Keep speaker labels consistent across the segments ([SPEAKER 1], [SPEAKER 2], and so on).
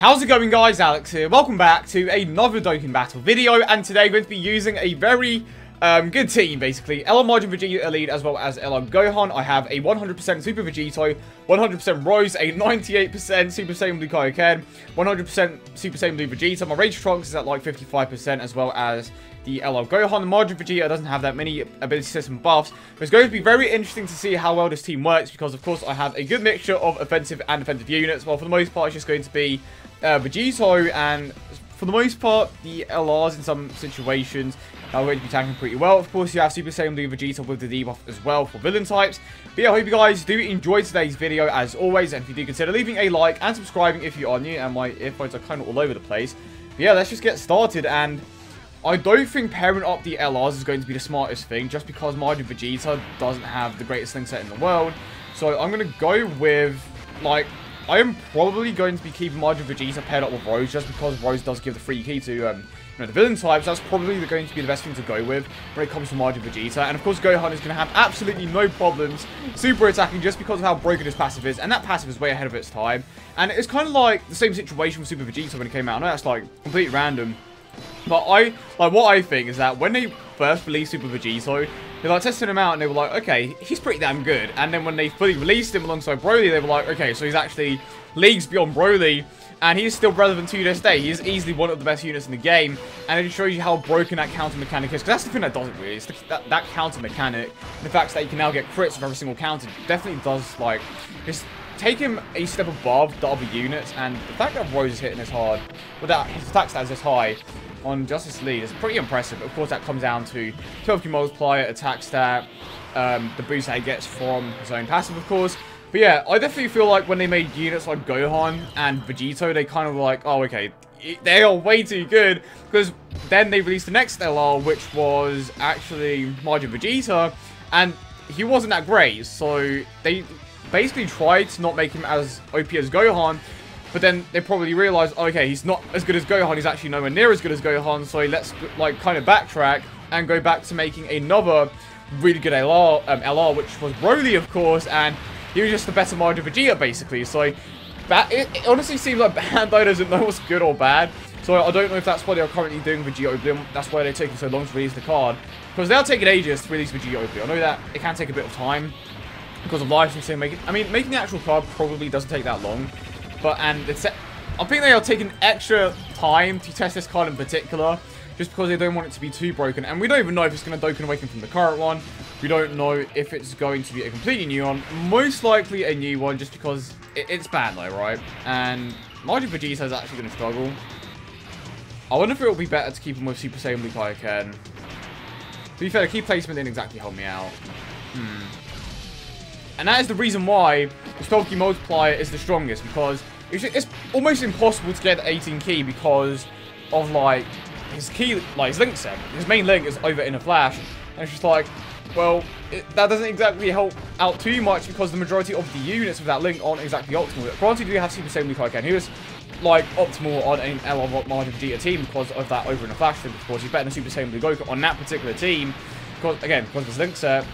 [SPEAKER 1] How's it going, guys? Alex here. Welcome back to another Dokkan Battle video, and today we're going to be using a very good team, basically. MAJIN Vegeta Elite as well as Gohan. I have a 100% Super Vegito, 100% Rose, a 98% Super Saiyan Blue Kaioken, 100% Super Saiyan Blue Vegeta. My Rage Trunks is at like 55%, as well as the Gohan. The MAJIN Vegeta doesn't have that many ability system buffs, but it's going to be very interesting to see how well this team works, because of course I have a good mixture of offensive and defensive units. Well, for the most part, it's just going to be Vegito, and for the most part, the LRs in some situations are going to be tanking pretty well. Of course, you have Super Saiyan Blue Vegeta with the debuff as well for villain types. But yeah, I hope you guys do enjoy today's video as always, and if you do, consider leaving a like and subscribing if you are new, and my earphones are kind of all over the place. But yeah, let's just get started, and I don't think pairing up the LRs is going to be the smartest thing, just because MAJIN Vegeta doesn't have the greatest link set in the world. So I'm going to go with, like, I am probably going to be keeping MAJIN Vegeta paired up with Rose, just because Rose does give the free key to the villain types. That's probably going to be the best thing to go with when it comes to MAJIN Vegeta. And of course, Gohan is going to have absolutely no problems super attacking, just because of how broken his passive is, and that passive is way ahead of its time. And it's kind of like the same situation with Super Vegeta when it came out. I know that's like completely random, but what I think is that when they first released Super Vegito, they like tested him out and they were like, okay, he's pretty damn good. And then when they fully released him alongside Broly, they were like, okay, so he's actually leagues beyond Broly, and he's still relevant to this day. He is easily one of the best units in the game, and it shows you how broken that counter mechanic is, because that's the thing that does it really. It's that counter mechanic, the fact that you can now get crits of every single counter definitely does, like, just take him a step above the other units. And the fact that Rose is hitting this hard, without his attack stat is this high on Justice League, is pretty impressive. Of course, that comes down to 12Q multiplier, attack stat, the boost that he gets from his own passive, of course. But yeah, I definitely feel like when they made units like Gohan and Vegito, they kind of were like, oh, okay, they are way too good, because then they released the next LR, which was actually MAJIN Vegeta, and he wasn't that great. So they basically tried to not make him as OP as Gohan, but then they probably realized, oh, okay, he's not as good as Gohan, he's actually nowhere near as good as Gohan, so let's, like, kind of backtrack and go back to making another really good LR, which was Broly, of course, and he was just the better MAJIN Vegeta, basically. So it honestly seems like Bandai doesn't know what's good or bad, so I don't know if that's why they're currently doing Vegito Blue. That's why they're taking so long to release the card, because they're taking ages to release Vegito Blue. I know that it can take a bit of time because of licensing. Making the actual card probably doesn't take that long, but I think they are taking extra time to test this card in particular, just because they don't want it to be too broken. And we don't even know if it's going to Dokkan Awaken from the current one. We don't know if it's going to be a completely new one. Most likely a new one, just because it's bad though, right? And MAJIN Vegeta is actually going to struggle. I wonder if it would be better to keep him with Super Saiyan Blue Kaioken. To be fair, the key placement didn't exactly help me out. And that is the reason why the 12-key multiplier is the strongest, because it's almost impossible to get 18 key because of, like, his key, like, his link set. His main link is over in a flash, and it's just like, well, that doesn't exactly help out too much, because the majority of the units with that link aren't exactly optimal. Granted, we have Super Saiyan Blue Kaioken, who is, like, optimal on an LR MAJIN Vegeta team because of that over in a flash thing. Of course, he's better than Super Saiyan Blue Goku on that particular team, because, again, because of his link set.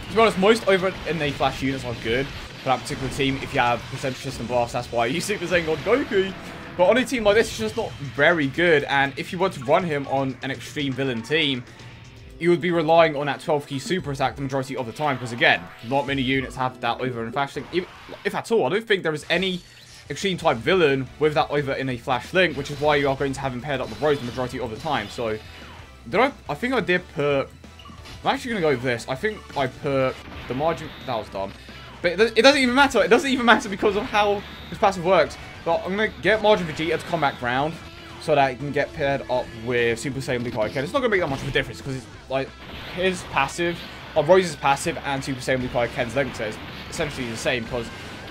[SPEAKER 1] To be honest, most over in the flash units are good for that particular team if you have percentage system blast. That's why I use Super Saiyan God Goku. But on a team like this, it's just not very good. And if you were to run him on an extreme villain team, you would be relying on that 12-key super attack the majority of the time. Because again, not many units have that over in a flash thing. If at all, I don't think there is any extreme type villain with that over in a flash link, which is why you are going to have him paired up with Rose the majority of the time. So, I think I did put... I'm actually going to go with this. I think I put the MAJIN... That was dumb. But it doesn't even matter. It doesn't even matter because of how this passive works. But I'm going to get MAJIN Vegeta to come back round so that it can get paired up with Super Saiyan Blue Kaioken. It's not going to make that much of a difference because it's like his passive, Rose's passive, and Super Saiyan Blue Kaioken's link set is essentially the same, because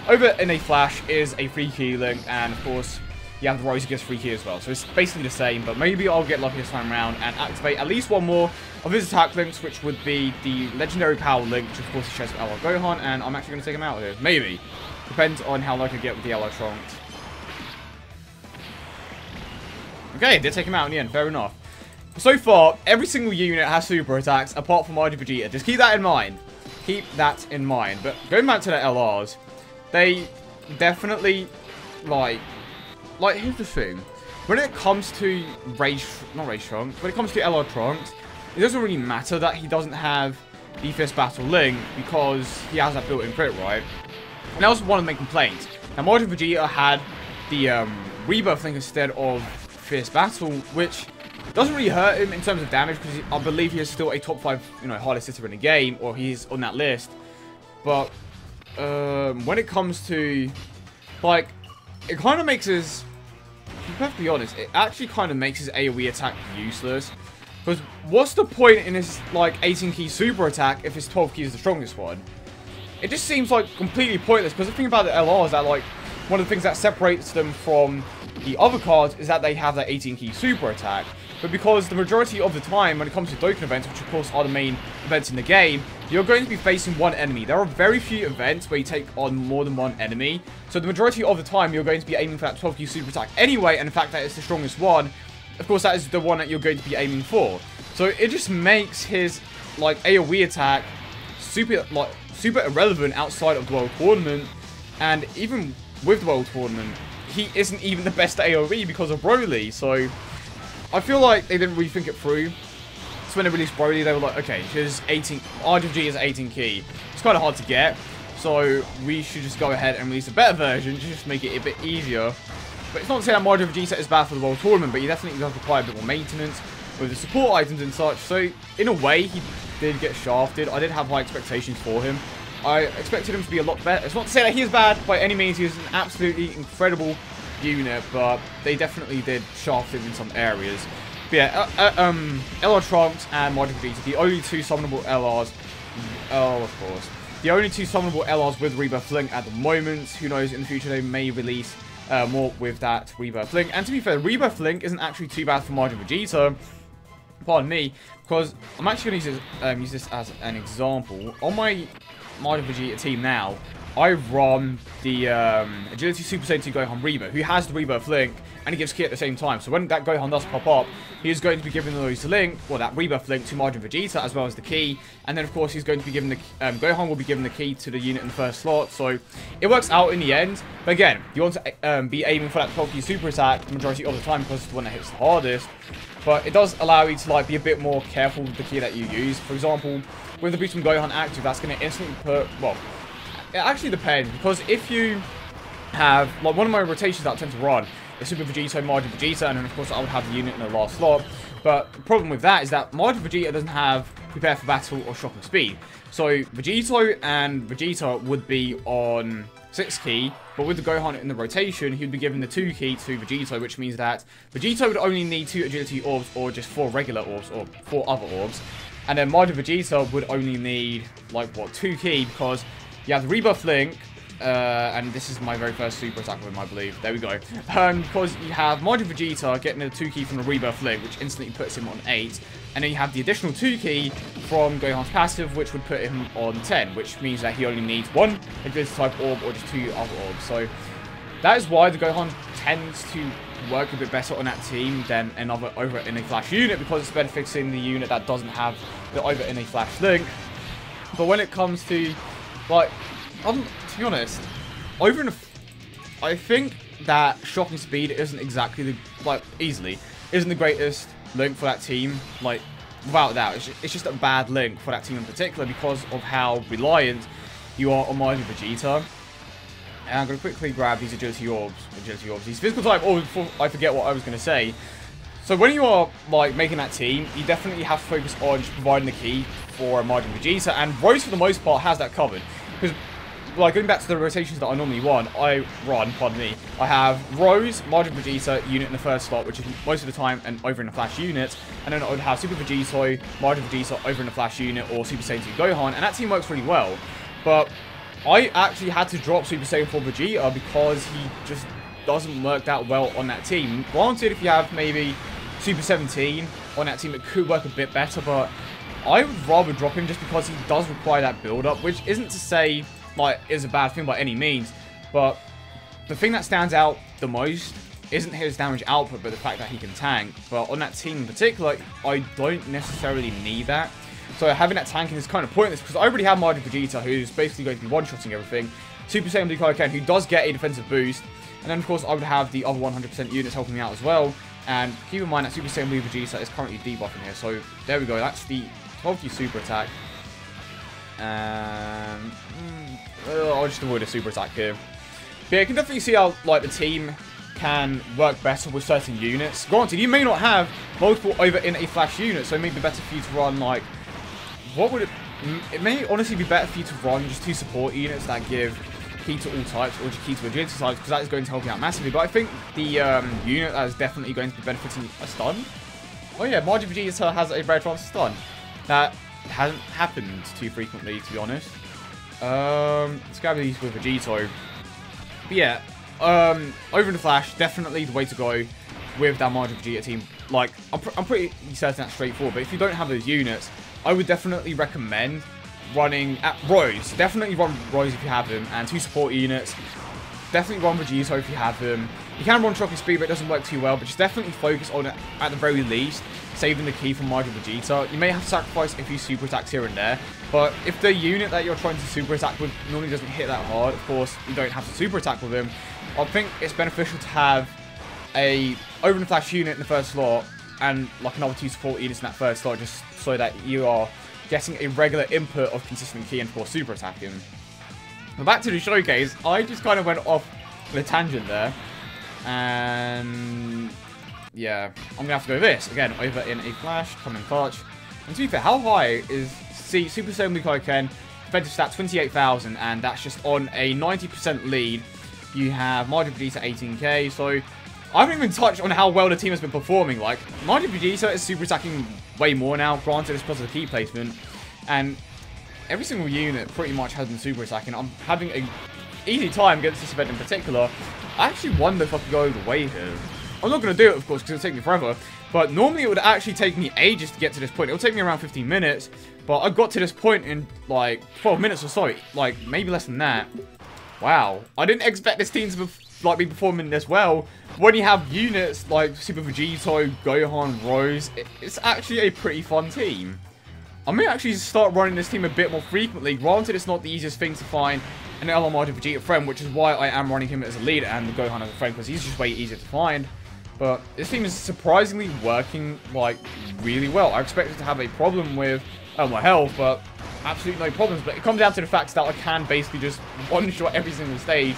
[SPEAKER 1] over in a flash is a free key link, and of course you have the Rose who gives free key as well. So it's basically the same, but maybe I'll get lucky this time around and activate at least one more of his attack links, which would be the legendary power link, which of course he shares with Gohan, and I'm actually going to take him out here. Maybe. Depends on how lucky I get with the LR Trunks. Okay, did take him out in the end, fair enough. So far, every single unit has super attacks, apart from MAJIN Vegeta. Just keep that in mind. Keep that in mind. But going back to the LRs, they definitely, like, like, here's the thing. When it comes to not Rage Trunks, when it comes to LR Trunks, it doesn't really matter that he doesn't have the Fierce Battle Link because he has that built-in crit, right? And that was one of the main complaints. Now, Majin Vegeta had the Rebirth Link instead of Fierce Battle, which doesn't really hurt him in terms of damage because I believe he is still a top 5, hardest hitter in the game, or he's on that list. But when it comes to, like, it kind of makes his, to be perfectly honest, it actually kind of makes his AoE attack useless. Because what's the point in his, like, 18 key super attack if his 12 key is the strongest one? It just seems, like, completely pointless. Because the thing about the LR is that, like, one of the things that separates them from the other cards is that they have that 18 key super attack. But because the majority of the time, when it comes to Dokkan events, which of course are the main events in the game, you're going to be facing one enemy. There are very few events where you take on more than one enemy. So the majority of the time, you're going to be aiming for that 12 key super attack anyway. And the fact that it's the strongest one, of course, that is the one that you're going to be aiming for. So it just makes his, like, AoE attack super irrelevant outside of the World Tournament. And even with the World Tournament, he isn't even the best AoE because of Broly. So I feel like they didn't really think it through. So when they released Broly, they were like, okay, his RGG is 18 key. It's kind of hard to get. So we should just go ahead and release a better version, just make it a bit easier. But it's not to say that Majin Vegeta is bad for the World Tournament, but he definitely does require a bit more maintenance with the support items and such. So in a way, he did get shafted. I did have high expectations for him. I expected him to be a lot better. It's not to say that he is bad by any means. He is an absolutely incredible unit, but they definitely did shaft him in some areas. But yeah, LR Trunks and Majin Vegeta, the only two summonable LRs. Oh, of course. The only two summonable LRs with Rebirth Link at the moment. Who knows, in the future they may release more with that Rebirth Link. And to be fair, Rebirth Link isn't actually too bad for Majin Vegeta. Pardon me, because I'm actually going to use this as an example. On my Majin Vegeta team now, I run the Agility Super Saiyan 2 Gohan Rebirth, who has the Rebirth Link, and he gives Ki at the same time. So when that Gohan does pop up, he is going to be giving those link, or that Rebirth Link to Majin Vegeta, as well as the Ki. And then, of course, he's going to be giving the Gohan will be given the Ki to the unit in the first slot. So it works out in the end. But again, you want to be aiming for that 12 key super attack the majority of the time because it's the one that hits the hardest. But it does allow you to, like, be a bit more careful with the Ki that you use. For example, with the Boost from Gohan active, that's going to instantly put, well, it actually depends, because if you have, like, one of my rotations that I tend to run is Super Vegito, Majin Vegeta, and then of course I would have the unit in the last slot. But the problem with that is that Majin Vegeta doesn't have Prepare for Battle or Shocking Speed. So Vegito and Vegeta would be on 6 key, but with the Gohan in the rotation, he would be given the 2 key to Vegito, which means that Vegito would only need 2 agility orbs or just 4 regular orbs or 4 other orbs. And then Majin Vegeta would only need, like, what, 2 key, because you have the Rebirth Link, and this is my very first super attack with him, I believe. There we go. Because you have Majin Vegeta getting the 2 key from the Rebirth Link, which instantly puts him on 8. And then you have the additional 2 key from Gohan's passive, which would put him on 10, which means that he only needs 1 agility type orb or just 2 other orbs. So that is why the Gohan tends to work a bit better on that team than another over in a flash unit, because it's benefiting the unit that doesn't have the over in a flash link. But when it comes to, like, to be honest, I think that Shocking Speed isn't exactly the, like, isn't the greatest link for that team. Like, without that, it's just a bad link for that team in particular because of how reliant you are on Majin Vegeta. And I'm going to quickly grab these agility orbs, these physical type orbs before I forget what I was going to say. So when you are, like, making that team, you definitely have to focus on just providing the key for Majin Vegeta, and Rose for the most part has that covered. Because, like, going back to the rotations that I normally run, I have Rose, Majin Vegeta unit in the first slot, which is most of the time an over in the flash unit, and then I would have Super Vegito, Majin Vegeta over in the flash unit, or Super Saiyan 2 Gohan, and that team works really well. But I actually had to drop Super Saiyan 4 Vegeta because he just doesn't work that well on that team. Granted, if you have maybe Super 17 on that team, it could work a bit better, but I would rather drop him just because he does require that build-up, which isn't to say, like, is a bad thing by any means, but the thing that stands out the most isn't his damage output, but the fact that he can tank. But on that team in particular, I don't necessarily need that. So having that tanking is kind of pointless, because I already have Majin Vegeta, who's basically going to be one-shotting everything. Super Saiyan Blue Kaioken, who does get a defensive boost, And then, of course, I would have the other 100% units helping me out as well. And keep in mind that Super Saiyan Blue Vegeta is currently debuffing here. So, there we go. That's the 12Q super attack. And I'll just avoid a super attack here. But yeah, you can definitely see how, like, the team can work better with certain units. Granted, you may not have multiple over in a flash unit, so it may be better for you to run, like, what would it... It may honestly be better for you to run just 2 support units that give key to all types, or just key to agility types, because that is going to help you out massively. But I think the unit that is definitely going to be benefiting a stun. Oh yeah, Majin Vegeta has a very chance to stun. That hasn't happened too frequently, to be honest. Let's grab these with Vegito. But yeah, over in the flash, definitely the way to go with that Majin Vegeta team. Like, I'm pretty certain that's straightforward, but if you don't have those units, I would definitely recommend running at Rose. Definitely run Rose if you have them, and 2 support units. Definitely run Vegito if you have them. You can run Shocking Speed, but it doesn't work too well, but just definitely focus on it at the very least, saving the key from Majin Vegeta. You may have to sacrifice a few super attacks here and there, but if the unit that you're trying to super attack with normally doesn't hit that hard, of course, you don't have to super attack with him. I think it's beneficial to have a over the flash unit in the first slot, and like another 2 support units in that third slot, just so that you are getting a regular input of consistent key and, of course, super attacking. But back to the showcase, I just kind of went off on a tangent there. And yeah, I'm going to have to go this. Again, over in a flash, come in clutch. And to be fair, how high is... See, Super Saiyan Blue Kaioken, defensive stat 28,000, and that's just on a 90% lead. You have Majin Vegeta 18k, so I haven't even touched on how well the team has been performing. Like, Majin Vegeta is super attacking way more now. Granted, it's because of the key placement. And every single unit pretty much has been super attacking. I'm having an easy time against this event in particular. I actually wonder if I could go the way here. I'm not going to do it, of course, because it'll take me forever. But normally it would actually take me ages to get to this point. It'll take me around 15 minutes. But I got to this point in, like, 12 minutes or so. Like, maybe less than that. Wow. I didn't expect this team to be performing this well. When you have units like Super Vegito, Gohan, Rose, it's actually a pretty fun team. I may actually start running this team a bit more frequently. Granted, it's not the easiest thing to find an LR Majin Vegeta friend, which is why I am running him as a lead and the Gohan as a friend, because he's just way easier to find. But this team is surprisingly working, like, really well. I expected to have a problem with my health, but absolutely no problems. But it comes down to the fact that I can basically just one-shot every single stage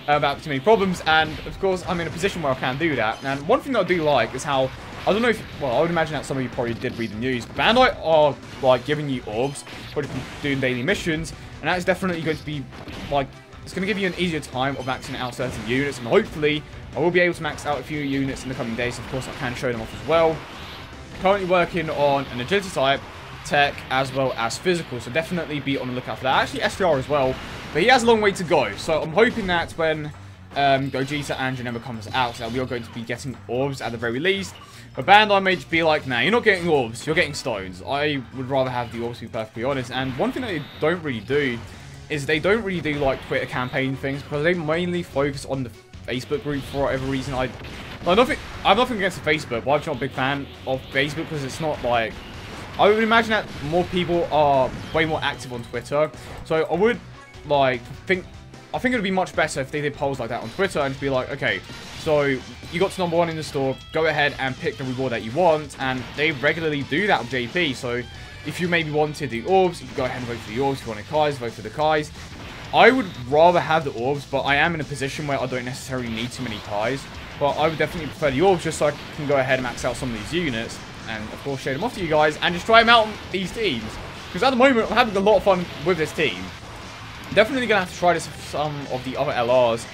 [SPEAKER 1] without too many problems, and of course I'm in a position where I can do that. And one thing that I do like is how, I don't know if, well, I would imagine that some of you probably did read the news, but Bandai are like giving you orbs for doing daily missions, and that is definitely going to be like, it's going to give you an easier time of maxing out certain units, and hopefully I will be able to max out a few units in the coming days. Of course I can show them off as well. Currently working on an agility type, tech, as well as physical, so definitely be on the lookout for that. Actually SDR as well, but he has a long way to go, so I'm hoping that when Gogeta and Janemba comes out, that we are going to be getting orbs at the very least. But Bandai may just be like, nah, you're not getting orbs, you're getting stones. I would rather have the orbs, to be perfectly honest. And one thing that they don't really do is they don't really do like Twitter campaign things, because they mainly focus on the Facebook group for whatever reason. I have nothing against the Facebook, but I'm not a big fan of Facebook because it's not like, I would imagine that more people are way more active on Twitter. So I would like think it would be much better if they did polls like that on Twitter and just be like, okay, so you got to number 1 in the store, go ahead and pick the reward that you want, and they regularly do that with JP. So if you maybe wanted the orbs, you can go ahead and vote for the orbs. If you wanted Kais, vote for the Kais. I would rather have the orbs, but I am in a position where I don't necessarily need too many Kais. But I would definitely prefer the orbs just so I can go ahead and max out some of these units. And of course show them off to you guys and just try them out on these teams. Because at the moment I'm having a lot of fun with this team. Definitely going to have to try this with some of the other LRs.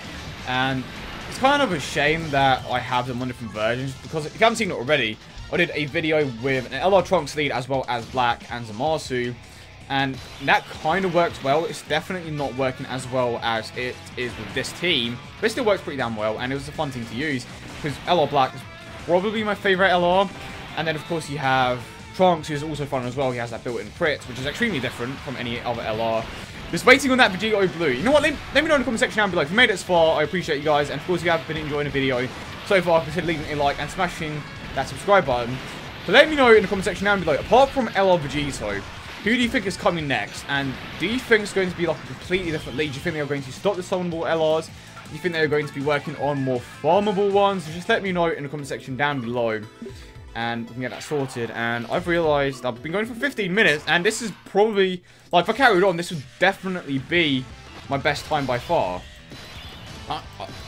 [SPEAKER 1] And it's kind of a shame that I have them on different versions. Because if you haven't seen it already, I did a video with an LR Trunks lead as well as Black and Zamasu. And that kind of works well. It's definitely not working as well as it is with this team. But it still works pretty damn well. And it was a fun team to use. Because LR Black is probably my favorite LR. And then, of course, you have Trunks, who's also fun as well. He has that built-in crit, which is extremely different from any other LR. Just waiting on that Vegito Blue. You know what? Let me know in the comment section down below. If you made it this far, I appreciate you guys. And, of course, if you have been enjoying the video so far, consider leaving a like and smashing that subscribe button. But let me know in the comment section down below, apart from LR Vegito, who do you think is coming next? And do you think it's going to be like a completely different league? Do you think they are going to stop the summonable LRs? you think they're going to be working on more farmable ones, just let me know in the comment section down below. And we can get that sorted. And I've realized I've been going for 15 minutes. And this is probably, like, if I carried on, this would definitely be my best time by far.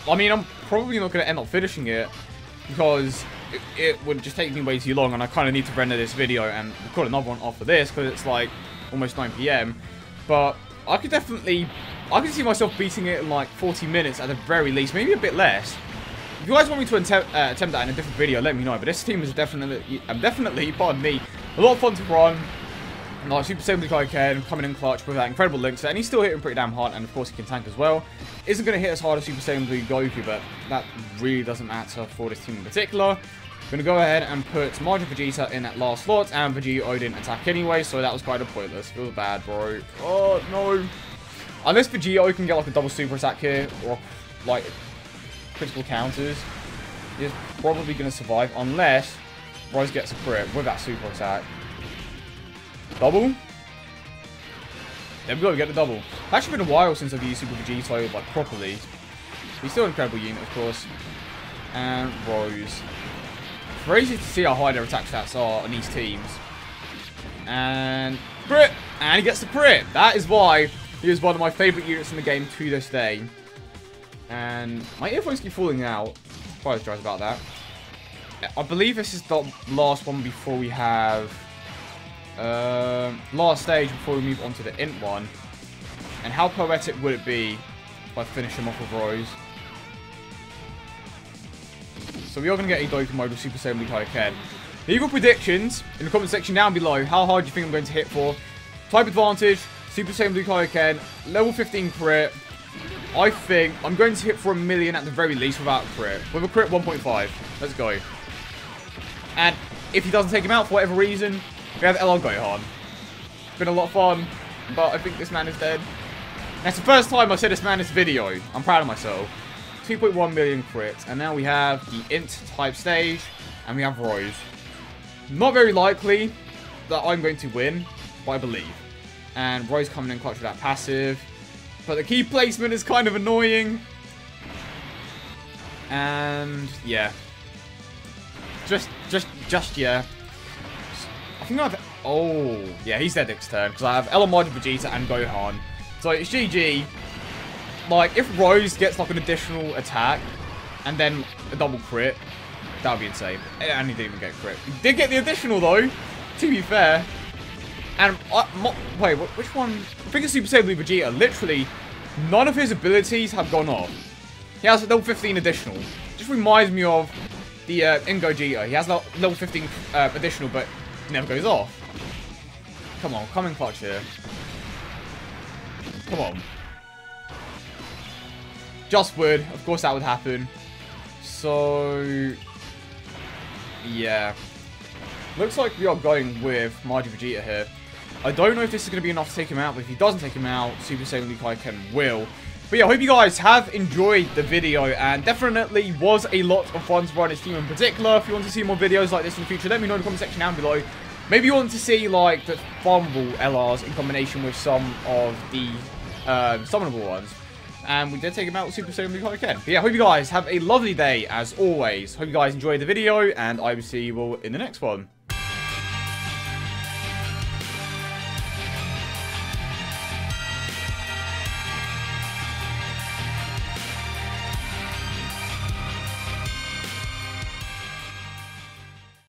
[SPEAKER 1] I mean, I'm probably not going to end up finishing it, because it would just take me way too long, and I kind of need to render this video and record another one after this, because it's like almost 9 PM. But I could see myself beating it in like 40 minutes at the very least, maybe a bit less. If you guys want me to attempt that in a different video, let me know. But this team is definitely, pardon me, a lot of fun to run. Like Super Saiyan Blue Kaioken coming in clutch with that incredible link set, and he's still hitting pretty damn hard, and of course he can tank as well. Isn't going to hit as hard as Super Saiyan Blue Goku, but that really doesn't matter for this team in particular. I'm going to go ahead and put Majin Vegeta in that last slot, and Vegito didn't attack anyway, so that was kind of pointless. Feels bad, bro. Oh, no. Unless Vegito can get like a double super attack here, or like critical counters, he's probably going to survive, unless Rose gets a crit with that super attack. Double. There we go, we get the double. It's actually been a while since I've used Super Vegito like properly. He's still an incredible unit, of course. And Rose. Crazy to see how high their attack stats are on these teams. And crit! And he gets the crit! That is why he is one of my favourite units in the game to this day. And my earphones keep falling out. Apologise about that. I believe this is the last one before we have... last stage before we move on to the int one. And how poetic would it be if I finish him off with Rose? So we are going to get a Dokkan mode with Super Saiyan Blue Kaioken. Leave your predictions in the comment section down below. How hard do you think I'm going to hit for? Type advantage, Super Saiyan Blue Kaioken, level 15 crit. I think I'm going to hit for 1 million at the very least without a crit. With a crit, 1.5. Let's go. And if he doesn't take him out for whatever reason, we have Gohan. It's been a lot of fun, but I think this man is dead. That's the first time I've said this man in this video. I'm proud of myself. 2.1 million crits, and now we have the int type stage, and we have Rose. Not very likely that I'm going to win, but I believe. And Rose coming in clutch with that passive. But the key placement is kind of annoying. And yeah. Just yeah. I think I've... Oh, yeah, he's dead next turn. Because I have Majin Vegeta and Gohan. So it's GG. Like, if Rose gets, like, an additional attack, and then a double crit, that would be insane. And he didn't even get a crit. He did get the additional, though, to be fair. And, wait, which one? I think it's Super Saiyan Blue Vegeta. Literally, none of his abilities have gone off. He has a level 15 additional. Just reminds me of the Gogeta. He has level 15 additional, but never goes off. Come on, come in clutch here. Come on. Just would. Of course that would happen. So... yeah. Looks like we are going with Majin Vegeta here. I don't know if this is going to be enough to take him out, but if he doesn't take him out, Super Saiyan Blue Kaioken will. But yeah, I hope you guys have enjoyed the video, and definitely was a lot of fun to run this team in particular. If you want to see more videos like this in the future, let me know in the comment section down below. Maybe you want to see, like, the farmable LRs in combination with some of the summonable ones. And we did take him out with Super Saiyan Blue Kaioken. But yeah, I hope you guys have a lovely day, as always. Hope you guys enjoyed the video, and I will see you all in the next one.